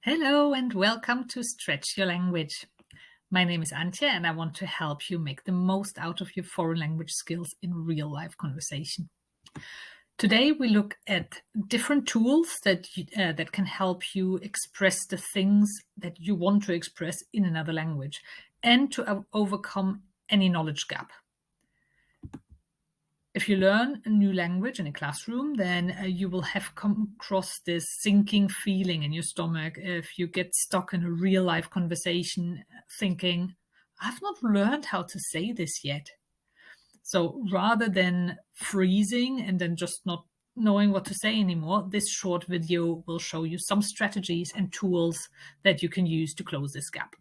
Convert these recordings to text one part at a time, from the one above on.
Hello and welcome to Stretch Your Language. My name is Antje and I want to help you make the most out of your foreign language skills in real life conversation. Today we look at different tools that can help you express the things that you want to express in another language and to overcome any knowledge gap. If you learn a new language in a classroom, then you will have come across this sinking feeling in your stomach if you get stuck in a real life conversation thinking, I've not learned how to say this yet. So rather than freezing and then just not knowing what to say anymore, this short video will show you some strategies and tools that you can use to close this gap.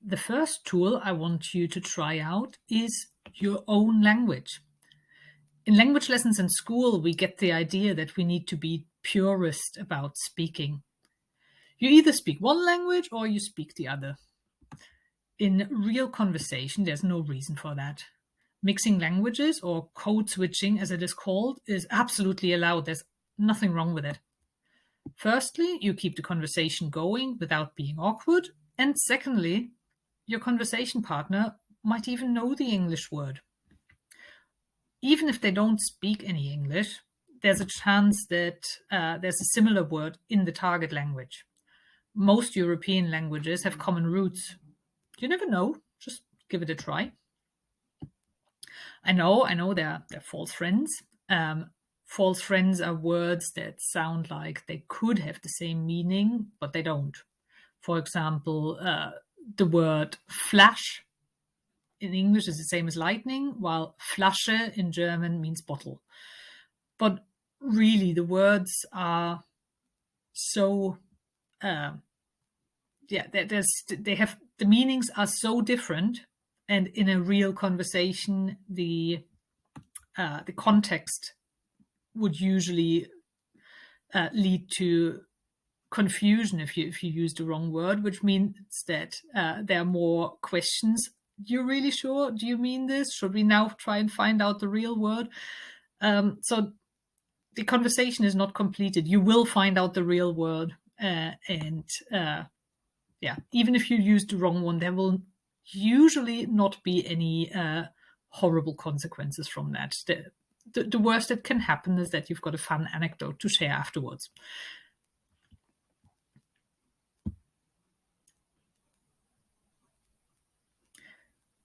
The first tool I want you to try out is your own language. In language lessons in school, we get the idea that we need to be purist about speaking. You either speak one language or you speak the other. In real conversation, there's no reason for that. Mixing languages, or code switching as it is called, is absolutely allowed. There's nothing wrong with it. Firstly, you keep the conversation going without being awkward. And secondly, your conversation partner might even know the English word. Even if they don't speak any English, there's a chance that there's a similar word in the target language. Most European languages have common roots. You never know. Just give it a try. I know they're false friends. False friends are words that sound like they could have the same meaning, but they don't. For example, the word flash in English is the same as lightning, while Flasche in German means bottle. But really, the words are so, the meanings are so different, and in a real conversation, the context would usually lead to confusion if you use the wrong word, which means that there are more questions. You really sure? Do you mean this? Should we now try and find out the real word? So the conversation is not completed. You will find out the real word, even if you use the wrong one, there will usually not be any horrible consequences from that. The worst that can happen is that you've got a fun anecdote to share afterwards.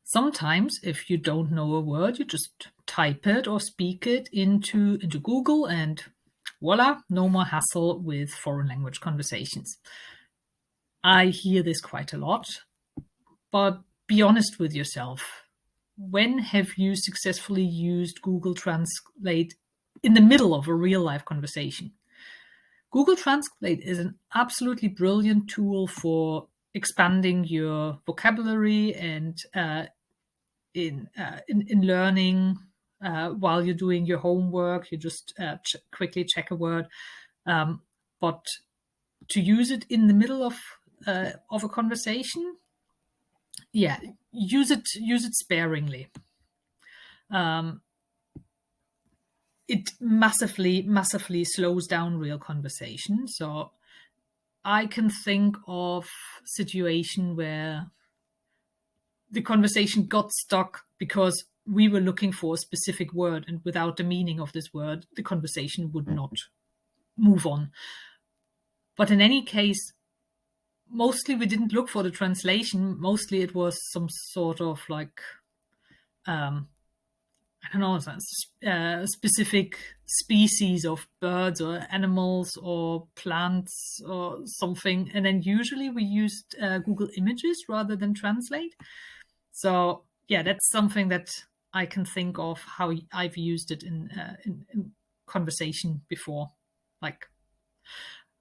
Sometimes, if you don't know a word, you just type it or speak it into Google, and voila, no more hassle with foreign language conversations. I hear this quite a lot, but be honest with yourself. When have you successfully used Google Translate in the middle of a real life conversation? Google Translate is an absolutely brilliant tool for expanding your vocabulary and in learning while you're doing your homework. You just quickly check a word, but to use it in the middle of a conversation, use it sparingly. It massively slows down real conversation. So I can think of a situation where the conversation got stuck because we were looking for a specific word, and without the meaning of this word, the conversation would not move on. But in any case, mostly we didn't look for the translation. Mostly it was some sort of like, specific species of birds or animals or plants or something. And then usually we used Google Images rather than Translate. So that's something that I can think of how I've used it in conversation before. Like,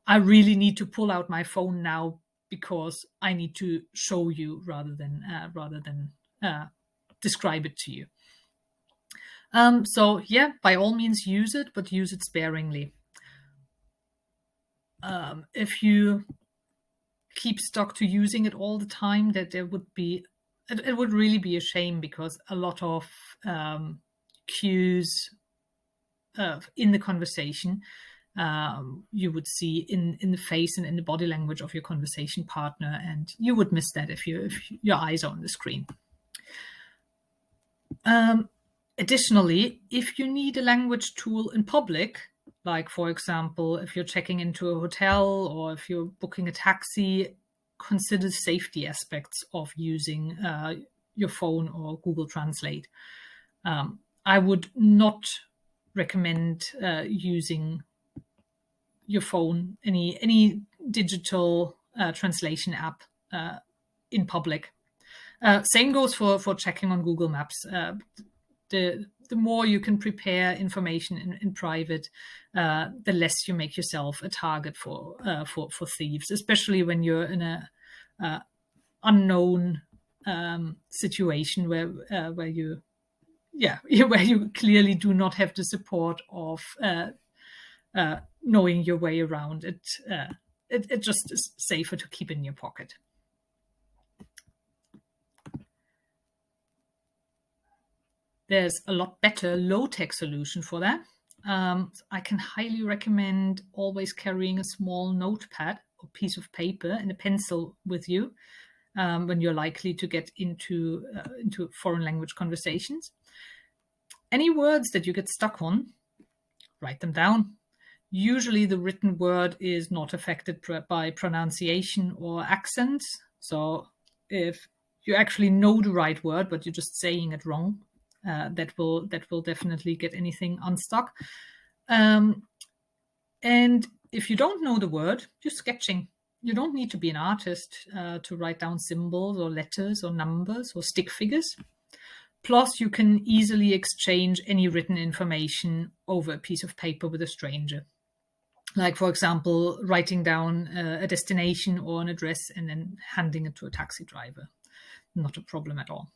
I really need to pull out my phone now because I need to show you rather than describe it to you. By all means use it, but use it sparingly. If you keep stuck to using it all the time, that there would be, it would really be a shame, because a lot of cues in the conversation, you would see in the face and in the body language of your conversation partner, and you would miss that if your eyes are on the screen. Additionally, if you need a language tool in public, like for example, if you're checking into a hotel or if you're booking a taxi, consider safety aspects of using your phone or Google Translate. I would not recommend using your phone, any digital translation app in public. Same goes for checking on Google Maps. The more you can prepare information in private, the less you make yourself a target for thieves, especially when you're in a unknown situation where you clearly do not have the support of knowing your way around it. It just is safer to keep in your pocket. There's a lot better low-tech solution for that. I can highly recommend always carrying a small notepad or piece of paper and a pencil with you when you're likely to get into foreign language conversations. Any words that you get stuck on, write them down. Usually the written word is not affected by pronunciation or accent. So if you actually know the right word, but you're just saying it wrong, that will definitely get anything unstuck. And if you don't know the word, you're sketching. You don't need to be an artist to write down symbols or letters or numbers or stick figures. Plus, you can easily exchange any written information over a piece of paper with a stranger. Like, for example, writing down a destination or an address and then handing it to a taxi driver. Not a problem at all.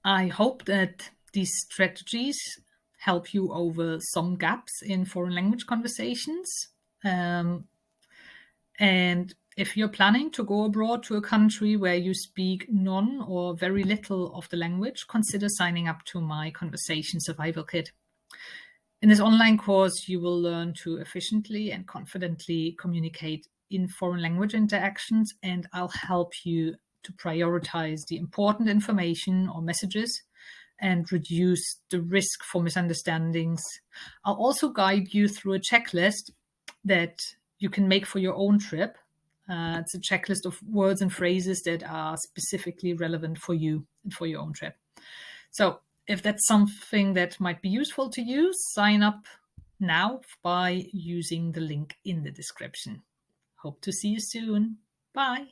I hope that these strategies help you over some gaps in foreign language conversations. And if you're planning to go abroad to a country where you speak none or very little of the language, consider signing up to my Conversation Survival Kit. In this online course, you will learn to efficiently and confidently communicate in foreign language interactions, and I'll help you to prioritize the important information or messages and reduce the risk for misunderstandings. I'll also guide you through a checklist that you can make for your own trip. It's a checklist of words and phrases that are specifically relevant for you and for your own trip. So if that's something that might be useful to you, sign up now by using the link in the description. Hope to see you soon. Bye.